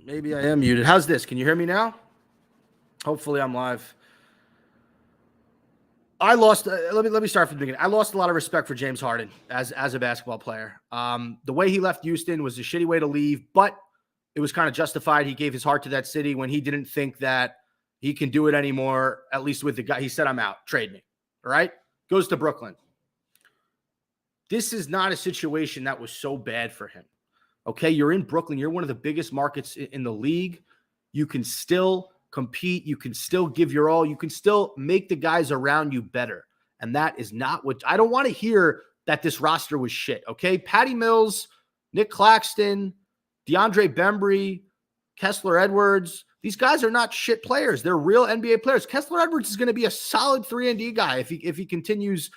Maybe I am muted. How's this? Can you hear me now? Hopefully I'm live. I lost. Let me start from the beginning. I lost a lot of respect for James Harden as a basketball player. The way he left Houston was a shitty way to leave, but it was kind of justified. He gave his heart to that city when he didn't think that he can do it anymore, at least with the guy. He said, I'm out. Trade me. All right? Goes to Brooklyn. This is not a situation that was so bad for him. Okay? You're in Brooklyn. You're one of the biggest markets in the league. You can still compete. You can still give your all. You can still make the guys around you better. And that is not what I don't want to hear that this roster was shit. Okay? Patty Mills, Nick Claxton, DeAndre Bembry, Kessler Edwards. These guys are not shit players. They're real NBA players. Kessler Edwards is going to be a solid 3-and-D guy if he continues,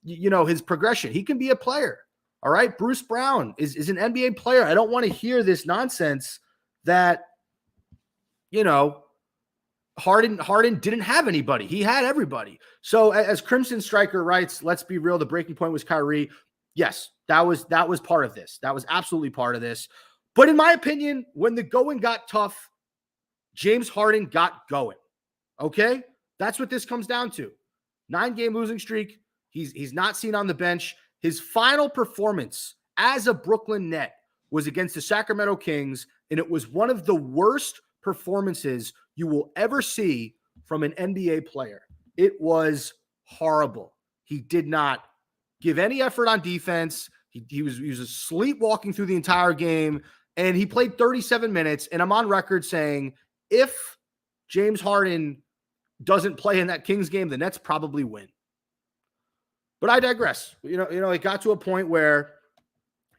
his progression. He can be a player. All right. Bruce Brown is an NBA player. I don't want to hear this nonsense that, Harden didn't have anybody. He had everybody. So as Crimson Striker writes, let's be real. The breaking point was Kyrie. Yes, that was part of this. That was absolutely part of this. But in my opinion, when the going got tough, James Harden got going. Okay? That's what this comes down to. 9-game losing streak. He's not seen on the bench. His final performance as a Brooklyn Net was against the Sacramento Kings, and it was one of the worst performances you will ever see from an NBA player. It was horrible. He did not give any effort on defense. He was sleepwalking through the entire game, and he played 37 minutes, and I'm on record saying if James Harden doesn't play in that Kings game, the Nets probably win. But I digress. It got to a point where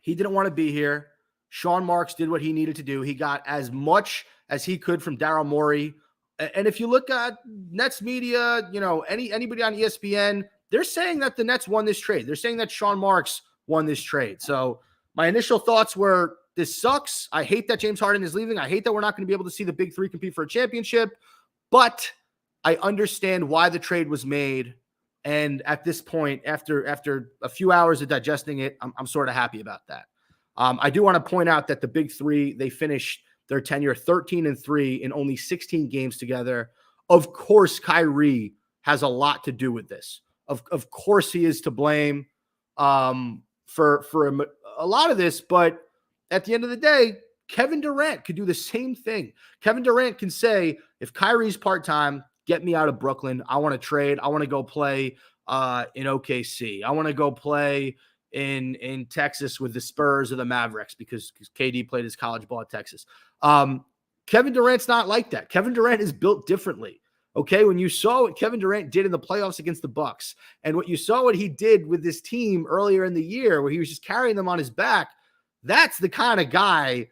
he didn't want to be here. Sean Marks did what he needed to do. He got as much as he could from Daryl Morey. And if you look at Nets media, anybody on ESPN, they're saying that the Nets won this trade. They're saying that Sean Marks won this trade. So my initial thoughts were, this sucks. I hate that James Harden is leaving. I hate that we're not going to be able to see the big three compete for a championship. But I understand why the trade was made. And at this point, after a few hours of digesting it, I'm sort of happy about that. I do want to point out that the big three, they finished their tenure 13-3 in only 16 games together. Of course, Kyrie has a lot to do with this. Of course, he is to blame for a lot of this. But at the end of the day, Kevin Durant could do the same thing. Kevin Durant can say, if Kyrie's part-time, get me out of Brooklyn. I want to trade. I want to go play in OKC. I want to go play in Texas with the Spurs or the Mavericks because KD played his college ball at Texas. Kevin Durant's not like that. Kevin Durant is built differently. Okay, when you saw what Kevin Durant did in the playoffs against the Bucks, and what you saw what he did with this team earlier in the year, where he was just carrying them on his back, that's the kind of guy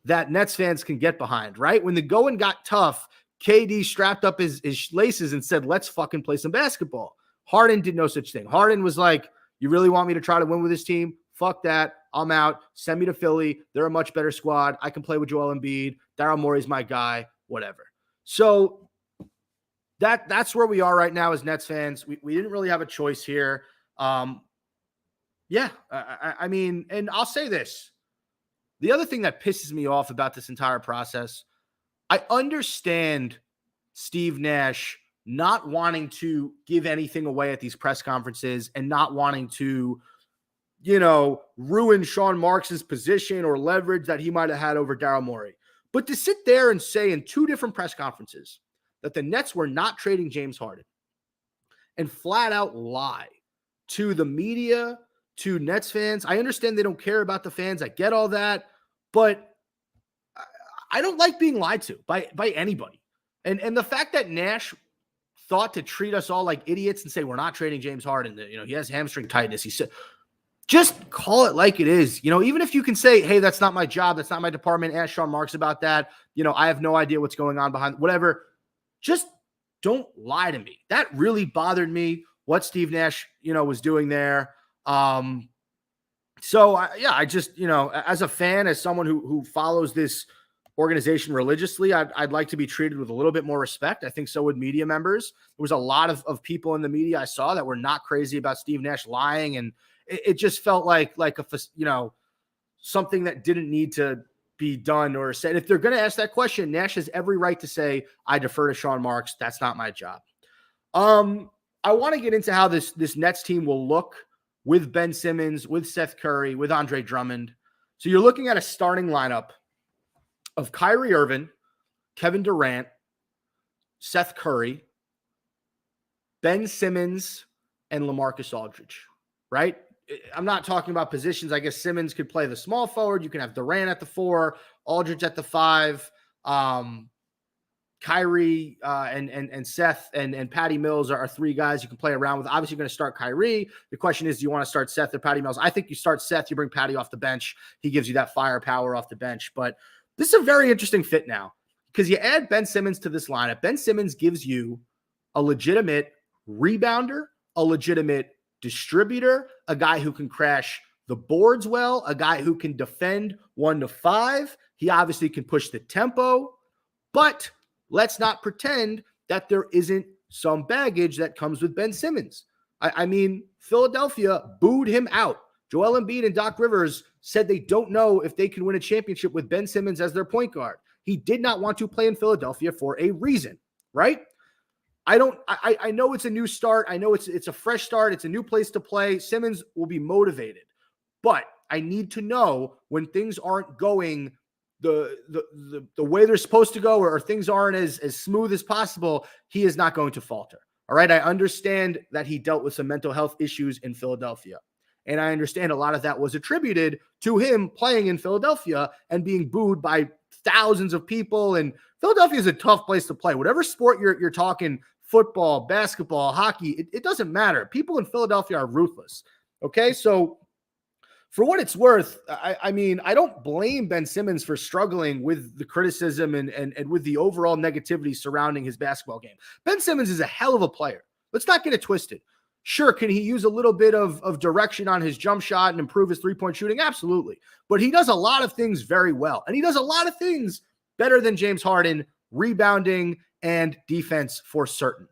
that Nets fans can get behind, right? When the going got tough, KD strapped up his laces and said, let's fucking play some basketball. Harden did no such thing. Harden was like, you really want me to try to win with this team? Fuck that. I'm out. Send me to Philly. They're a much better squad. I can play with Joel Embiid. Daryl Morey's my guy, whatever. So that's where we are right now as Nets fans. We didn't really have a choice here. I mean, and I'll say this. The other thing that pisses me off about this entire process, I understand Steve Nash not wanting to give anything away at these press conferences and not wanting to, ruin Sean Marks' position or leverage that he might have had over Daryl Morey. But to sit there and say in two different press conferences that the Nets were not trading James Harden and flat out lie to the media, to Nets fans. I understand they don't care about the fans. I get all that, but I don't like being lied to by anybody. And the fact that Nash thought to treat us all like idiots and say, we're not trading James Harden, he has hamstring tightness. He said, just call it like it is. Even if you can say, hey, that's not my job. That's not my department. Ask Sean Marks about that. I have no idea what's going on behind whatever. Just don't lie to me. That really bothered me, what Steve Nash, was doing there. I just, as a fan, as someone who follows this organization religiously, I'd like to be treated with a little bit more respect. I think so would media members. There was a lot of people in the media I saw that were not crazy about Steve Nash lying. And it just felt like something that didn't need to be done or said. If they're going to ask that question, Nash has every right to say, I defer to Sean Marks. That's not my job. I want to get into how this Nets team will look with Ben Simmons, with Seth Curry, with Andre Drummond. So you're looking at a starting lineup of Kyrie Irving, Kevin Durant, Seth Curry, Ben Simmons, and LaMarcus Aldridge, right? I'm not talking about positions. I guess Simmons could play the small forward. You can have Durant at the 4, Aldridge at the 5. Kyrie and Seth and Patty Mills are 3 guys you can play around with. Obviously, you're going to start Kyrie. The question is, do you want to start Seth or Patty Mills? I think you start Seth. You bring Patty off the bench. He gives you that firepower off the bench. But this is a very interesting fit now because you add Ben Simmons to this lineup. Ben Simmons gives you a legitimate rebounder, a legitimate distributor, a guy who can crash the boards well, a guy who can defend 1 to 5. He obviously can push the tempo, but let's not pretend that there isn't some baggage that comes with Ben Simmons. I mean, Philadelphia booed him out. Joel Embiid and Doc Rivers said they don't know if they can win a championship with Ben Simmons as their point guard. He did not want to play in Philadelphia for a reason, right? I know it's a new start. I know it's a fresh start. It's a new place to play. Simmons will be motivated, but I need to know when things aren't going the way they're supposed to go, or things aren't as smooth as possible, he is not going to falter. All right. I understand that he dealt with some mental health issues in Philadelphia. And I understand a lot of that was attributed to him playing in Philadelphia and being booed by thousands of people. And Philadelphia is a tough place to play. Whatever sport you're talking, football, basketball, hockey, it doesn't matter. People in Philadelphia are ruthless. Okay. So for what it's worth, I mean, I don't blame Ben Simmons for struggling with the criticism and with the overall negativity surrounding his basketball game. Ben Simmons is a hell of a player. Let's not get it twisted. Sure, can he use a little bit of direction on his jump shot and improve his three-point shooting? Absolutely. But he does a lot of things very well. And he does a lot of things better than James Harden, rebounding and defense for certain.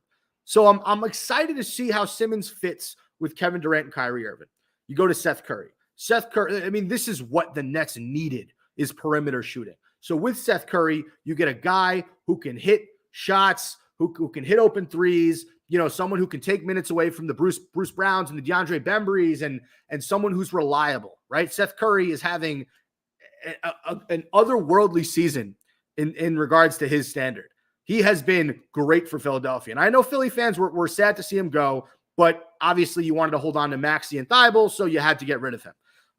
So I'm excited to see how Simmons fits with Kevin Durant and Kyrie Irving. You go to Seth Curry. Seth Curry, I mean, this is what the Nets needed, is perimeter shooting. So with Seth Curry, you get a guy who can hit shots, who can hit open threes, you know, someone who can take minutes away from the Bruce Browns and the DeAndre Bembury's, and someone who's reliable, right? Seth Curry is having an otherworldly season in regards to his standard. He has been great for Philadelphia. And I know Philly fans were sad to see him go, but obviously you wanted to hold on to Maxey and Thibault, so you had to get rid of him.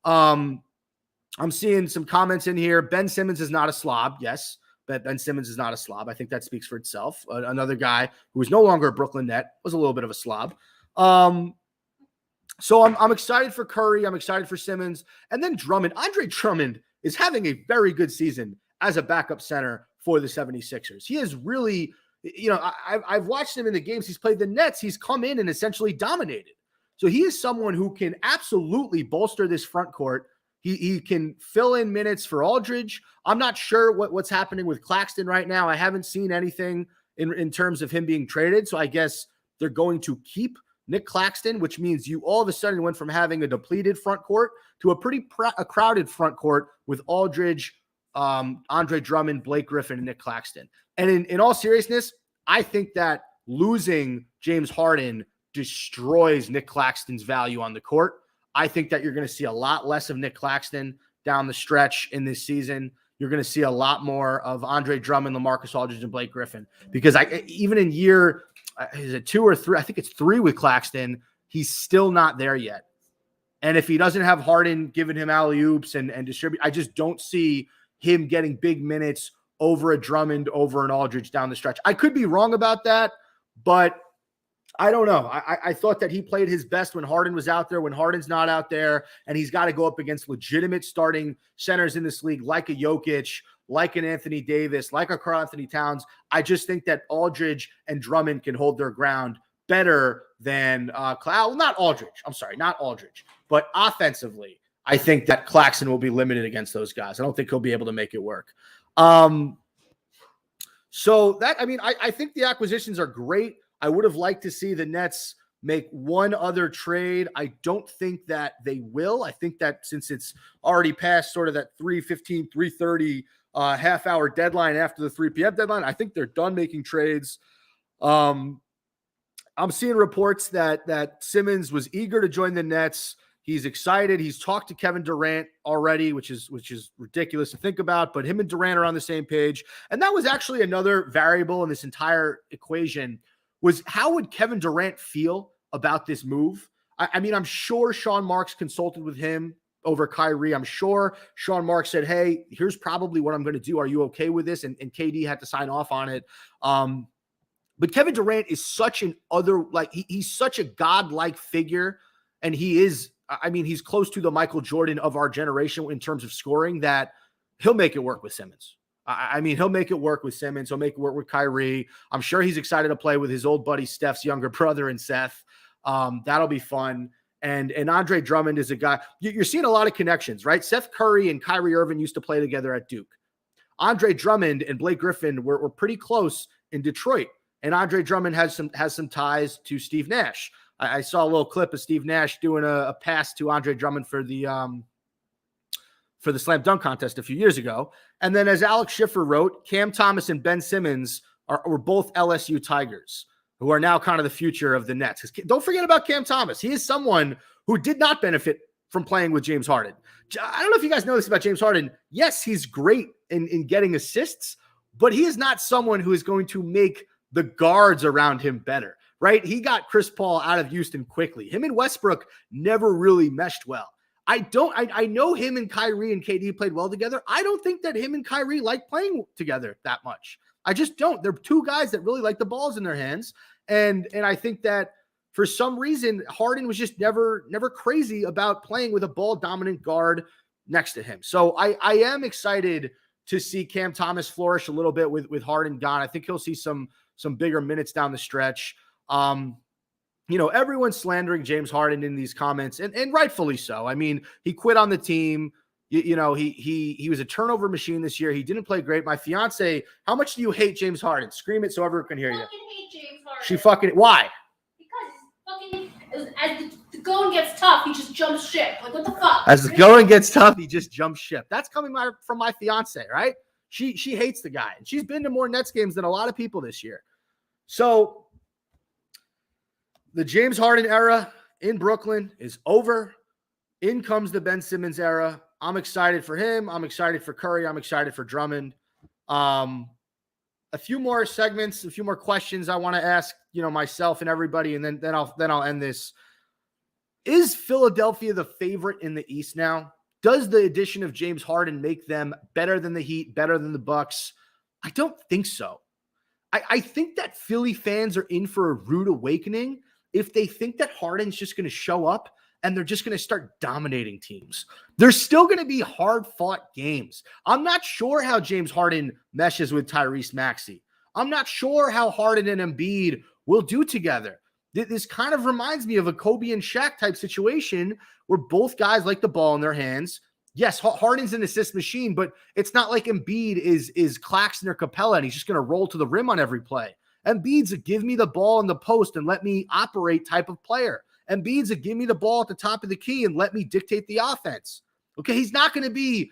I'm seeing some comments in here. Ben Simmons is not a slob. Yes, but Ben Simmons is not a slob. I think that speaks for itself. Another guy who is no longer a Brooklyn Net was a little bit of a slob. So I'm excited for Curry. I'm excited for Simmons. And then Drummond. Andre Drummond is having a very good season as a backup center for the 76ers. He is really, you know, I've watched him in the games he's played the Nets. He's come in and essentially dominated. So he is someone who can absolutely bolster this front court. He can fill in minutes for Aldridge. I'm not sure what's happening with Claxton right now. I haven't seen anything in terms of him being traded. So I guess they're going to keep Nick Claxton, which means you all of a sudden went from having a depleted front court to a pretty crowded front court with Aldridge, Andre Drummond, Blake Griffin, and Nick Claxton. And in all seriousness, I think that losing James Harden destroys Nick Claxton's value on the court. I think that you're going to see a lot less of Nick Claxton down the stretch in this season. You're going to see a lot more of Andre Drummond, LaMarcus Aldridge, and Blake Griffin. Because even in year, is it 2 or 3? I think it's 3 with Claxton. He's still not there yet. And if he doesn't have Harden giving him alley-oops and distribute, I just don't see him getting big minutes over a Drummond, over an Aldridge down the stretch. I could be wrong about that, but I don't know. I thought that he played his best when Harden was out there. When Harden's not out there, and he's got to go up against legitimate starting centers in this league, like a Jokic, like an Anthony Davis, like a Karl Anthony Towns. I just think that Aldridge and Drummond can hold their ground better than not Aldridge. I'm sorry, not Aldridge. But offensively, I think that Claxton will be limited against those guys. I don't think he'll be able to make it work. So that, I mean, I think the acquisitions are great. I would have liked to see the Nets make one other trade. I don't think that they will. I think that since it's already past sort of that 3:15, 3:30 half-hour deadline after the 3 p.m. deadline, I think they're done making trades. I'm seeing reports that Simmons was eager to join the Nets. He's excited. He's talked to Kevin Durant already, which is ridiculous to think about, but him and Durant are on the same page. And that was actually another variable in this entire equation, was how would Kevin Durant feel about this move? I mean, I'm sure Sean Marks consulted with him over Kyrie. I'm sure Sean Marks said, hey, here's probably what I'm going to do. Are you okay with this? And KD had to sign off on it. But Kevin Durant is such he's such a godlike figure, and he's close to the Michael Jordan of our generation in terms of scoring, that he'll make it work with Simmons. He'll make it work with Simmons. He'll make it work with Kyrie. I'm sure he's excited to play with his old buddy Steph's younger brother and Seth. That'll be fun. And Andre Drummond is a guy. You're seeing a lot of connections, right? Seth Curry and Kyrie Irving used to play together at Duke. Andre Drummond and Blake Griffin were pretty close in Detroit. And Andre Drummond has some ties to Steve Nash. I saw a little clip of Steve Nash doing a pass to Andre Drummond for the slam dunk contest a few years ago. And then, as Alex Schiffer wrote, Cam Thomas and Ben Simmons were both LSU Tigers, who are now kind of the future of the Nets. Don't forget about Cam Thomas. He is someone who did not benefit from playing with James Harden. I don't know if you guys know this about James Harden. Yes, he's great in getting assists, but he is not someone who is going to make the guards around him better, right? He got Chris Paul out of Houston quickly. Him and Westbrook never really meshed well. I know him and Kyrie and KD played well together. I don't think that him and Kyrie like playing together that much. I just don't. They're two guys that really like the balls in their hands. And I think that for some reason, Harden was just never crazy about playing with a ball dominant guard next to him. So I am excited to see Cam Thomas flourish a little bit with Harden gone. I think he'll see some bigger minutes down the stretch. Everyone's slandering James Harden in these comments, and rightfully so. I mean, he quit on the team. He was a turnover machine this year. He didn't play great. My fiance, how much do you hate James Harden? Scream it so everyone can hear you. Hate James Harden. She why? Because as the going gets tough, he just jumps ship. Like, what the fuck? As the going gets tough, he just jumps ship. That's coming from my fiance, right? She hates the guy, and she's been to more Nets games than a lot of people this year. So the James Harden era in Brooklyn is over. In comes the Ben Simmons era. I'm excited for him. I'm excited for Curry. I'm excited for Drummond. A few more segments, a few more questions I want to ask, myself and everybody, and then I'll end this. Is Philadelphia the favorite in the East now? Does the addition of James Harden make them better than the Heat, better than the Bucks? I don't think so. I think that Philly fans are in for a rude awakening if they think that Harden's just going to show up and they're just going to start dominating teams. There's still going to be hard-fought games. I'm not sure how James Harden meshes with Tyrese Maxey. I'm not sure how Harden and Embiid will do together. This kind of reminds me of a Kobe and Shaq type situation where both guys like the ball in their hands. Yes, Harden's an assist machine, but it's not like Embiid is Claxton or Capella and he's just going to roll to the rim on every play. Embiid's a give me the ball in the post and let me operate type of player. Embiid's a give me the ball at the top of the key and let me dictate the offense. Okay, he's not going to be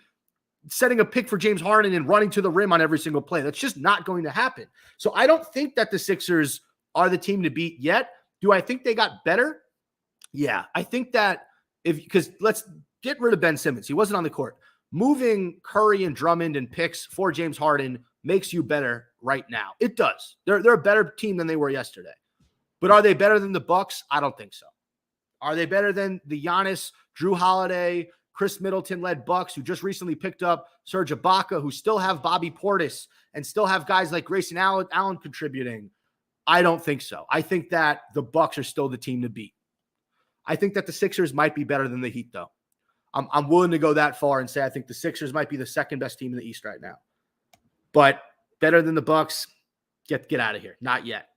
setting a pick for James Harden and running to the rim on every single play. That's just not going to happen. So I don't think that the Sixers are the team to beat yet. Do I think they got better? Yeah, I think that because let's get rid of Ben Simmons. He wasn't on the court. Moving Curry and Drummond and picks for James Harden makes you better right now. It does. They're a better team than they were yesterday. But are they better than the Bucks? I don't think so. Are they better than the Giannis, Drew Holiday, Chris Middleton-led Bucks who just recently picked up Serge Ibaka, who still have Bobby Portis and still have guys like Grayson Allen contributing? I don't think so. I think that the Bucks are still the team to beat. I think that the Sixers might be better than the Heat, though. I'm willing to go that far and say I think the Sixers might be the second best team in the East right now. But better than the Bucks, get out of here. Not yet.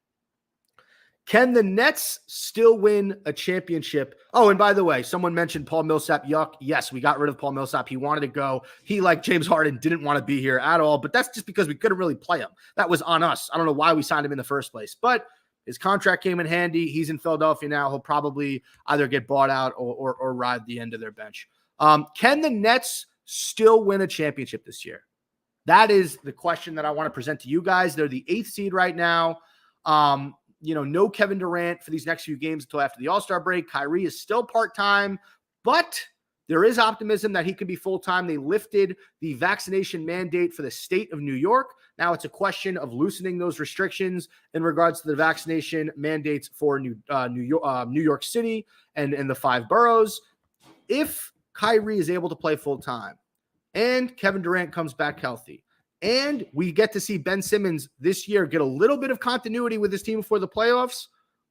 Can the Nets still win a championship? Oh, and by the way, someone mentioned Paul Millsap. Yuck. Yes, we got rid of Paul Millsap. He wanted to go. He, like James Harden, didn't want to be here at all. But that's just because we couldn't really play him. That was on us. I don't know why we signed him in the first place. But His contract came in handy. He's in Philadelphia now. He'll probably either get bought out or ride the end of their bench. Can the Nets still win a championship this year? That is the question that I want to present to you guys. They're the 8th seed right now. No Kevin Durant for these next few games until after the All-Star break. Kyrie is still part-time, but there is optimism that he could be full-time. They lifted the vaccination mandate for the state of New York. Now it's a question of loosening those restrictions in regards to the vaccination mandates for New York City and the 5 boroughs. If Kyrie is able to play full-time and Kevin Durant comes back healthy, and we get to see Ben Simmons this year get a little bit of continuity with his team before the playoffs,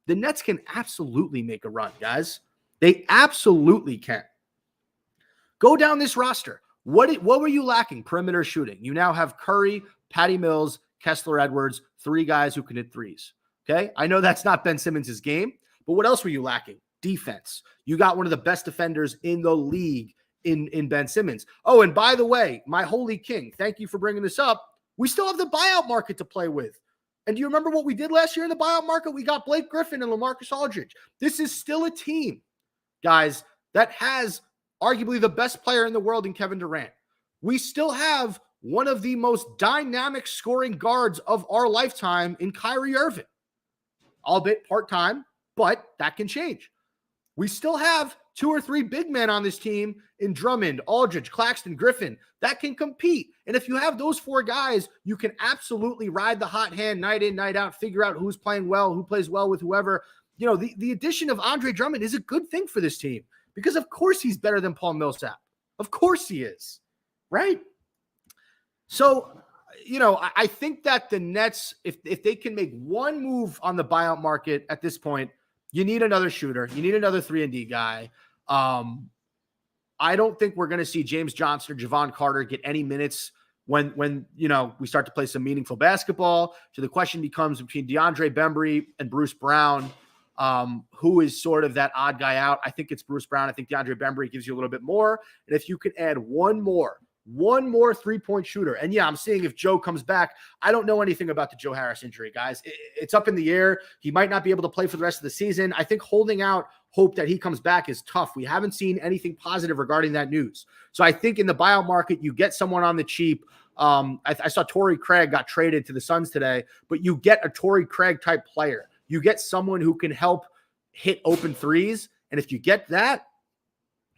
the Nets can absolutely make a run, guys. They absolutely can. Go down this roster. What were you lacking? Perimeter shooting. You now have Curry, Patty Mills, Kessler Edwards, 3 guys who can hit threes. Okay? I know that's not Ben Simmons' game, but what else were you lacking? Defense. You got one of the best defenders in the league in Ben Simmons. Oh, and by the way, my holy king, thank you for bringing this up. We still have the buyout market to play with. And do you remember what we did last year in the buyout market? We got Blake Griffin and LaMarcus Aldridge. This is still a team, guys, that has arguably the best player in the world in Kevin Durant. We still have one of the most dynamic scoring guards of our lifetime in Kyrie Irving. Albeit part-time, but that can change. We still have 2 or 3 big men on this team in Drummond, Aldridge, Claxton, Griffin that can compete. And if you have those 4 guys, you can absolutely ride the hot hand night in, night out, figure out who's playing well, who plays well with whoever. The addition of Andre Drummond is a good thing for this team because of course he's better than Paul Millsap. Of course he is, right? So, I think that the Nets, if they can make one move on the buyout market at this point, you need another shooter. You need another 3-and-D guy. I don't think we're going to see James Johnson or Javon Carter get any minutes when we start to play some meaningful basketball. So the question becomes between DeAndre Bembry and Bruce Brown, who is sort of that odd guy out. I think it's Bruce Brown. I think DeAndre Bembry gives you a little bit more. And if you could add one more 3-point shooter. And yeah, I'm seeing if Joe comes back. I don't know anything about the Joe Harris injury, guys. It's up in the air. He might not be able to play for the rest of the season. I think holding out hope that he comes back is tough. We haven't seen anything positive regarding that news. So I think in the buyout market, you get someone on the cheap. I saw Torrey Craig got traded to the Suns today, but you get a Torrey Craig type player. You get someone who can help hit open threes. And if you get that,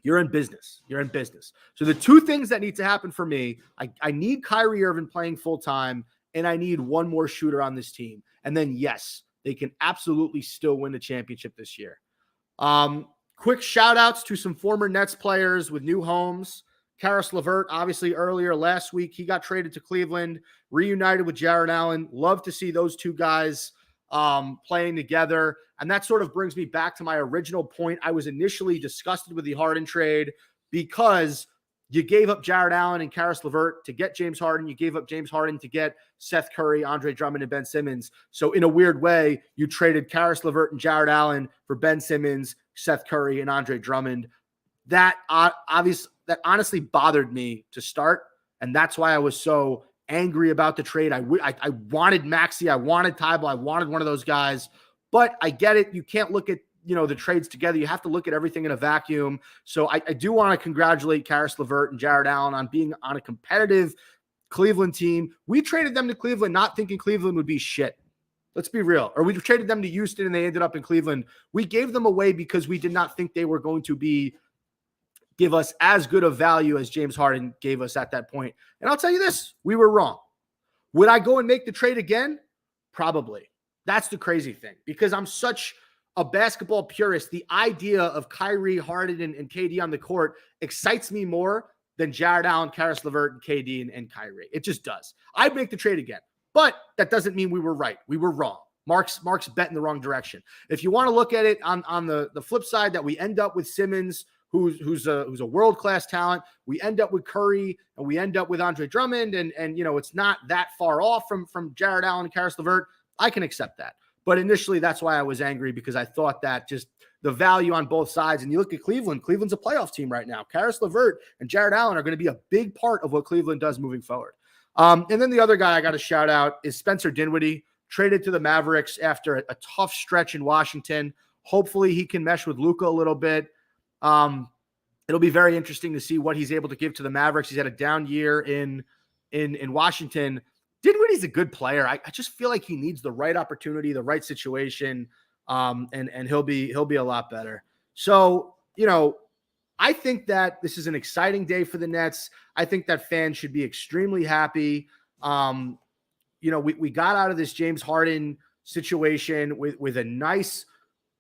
you're in business. You're in business. So the 2 things that need to happen for me, I need Kyrie Irving playing full-time, and I need one more shooter on this team. And then, yes, they can absolutely still win the championship this year. Quick shout-outs to some former Nets players with new homes. Karis LeVert, obviously earlier last week, he got traded to Cleveland, reunited with Jared Allen. Love to see those 2 guys playing together. And that sort of brings me back to my original point. I was initially disgusted with the Harden trade because you gave up Jared Allen and Karis LeVert to get James Harden. You gave up James Harden to get Seth Curry, Andre Drummond, and Ben Simmons. So in a weird way, you traded Karis LeVert and Jared Allen for Ben Simmons, Seth Curry, and Andre Drummond. That honestly bothered me to start. And that's why I was so angry about the trade. I wanted Maxey. I wanted Tybal. I wanted one of those guys. But I get it. You can't look at, the trades together. You have to look at everything in a vacuum. So I do want to congratulate Karis LeVert and Jared Allen on being on a competitive Cleveland team. We traded them to Cleveland not thinking Cleveland would be shit. Let's be real. Or we traded them to Houston and they ended up in Cleveland. We gave them away because we did not think they were going to give us as good of value as James Harden gave us at that point. And I'll tell you this, we were wrong. Would I go and make the trade again? Probably. That's the crazy thing because I'm such a basketball purist. The idea of Kyrie, Harden, and KD on the court excites me more than Jared Allen, Karis LeVert, and KD and Kyrie. It just does. I'd make the trade again. But that doesn't mean we were right. We were wrong. Mark's bet in the wrong direction. If you want to look at it on the flip side, that we end up with Simmons, who's a world-class talent. We end up with Curry and we end up with Andre Drummond and it's not that far off from Jared Allen and Karis LeVert. I can accept that. But initially that's why I was angry because I thought that just the value on both sides. And you look at Cleveland, Cleveland's a playoff team right now. Karis LeVert and Jared Allen are going to be a big part of what Cleveland does moving forward. And then the other guy I got to shout out is Spencer Dinwiddie traded to the Mavericks after a tough stretch in Washington. Hopefully he can mesh with Luka a little bit. It'll be very interesting to see what he's able to give to the Mavericks. He's had a down year in Washington. Dinwiddie's a good player. I just feel like he needs the right opportunity, the right situation, and he'll be a lot better. So, I think that this is an exciting day for the Nets. I think that fans should be extremely happy. We got out of this James Harden situation with a nice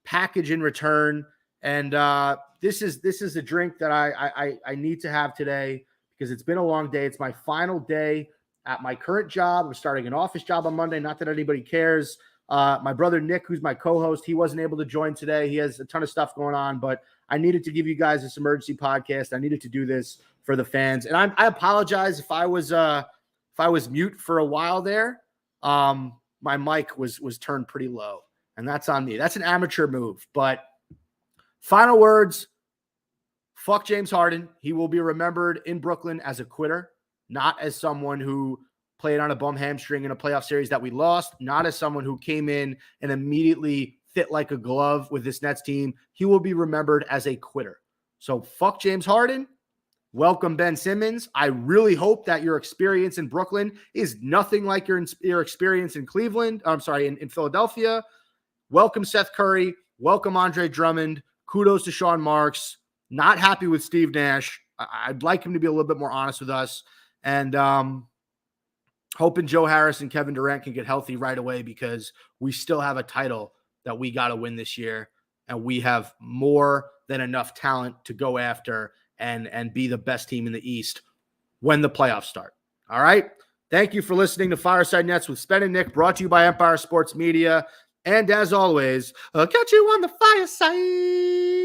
package in return. And this is a drink that I need to have today because it's been a long day. It's my final day at my current job. I'm starting an office job on Monday. Not that anybody cares. My brother Nick, who's my co-host, he wasn't able to join today. He has a ton of stuff going on, but I needed to give you guys this emergency podcast. I needed to do this for the fans, and I apologize if I was mute for a while there. My mic was turned pretty low, and that's on me. That's an amateur move. But final words: fuck James Harden. He will be remembered in Brooklyn as a quitter, not as someone who played on a bum hamstring in a playoff series that we lost, not as someone who came in and immediately fit like a glove with this Nets team. He will be remembered as a quitter. So fuck James Harden. Welcome Ben Simmons. I really hope that your experience in Brooklyn is nothing like your experience in Cleveland. I'm sorry, in Philadelphia. Welcome Seth Curry. Welcome Andre Drummond. Kudos to Sean Marks. Not happy with Steve Nash. I'd like him to be a little bit more honest with us. And hoping Joe Harris and Kevin Durant can get healthy right away because we still have a title that we got to win this year. And we have more than enough talent to go after and be the best team in the East when the playoffs start. All right. Thank you for listening to Fireside Nets with Spen and Nick, brought to you by Empire Sports Media. And as always, I'll catch you on the fireside.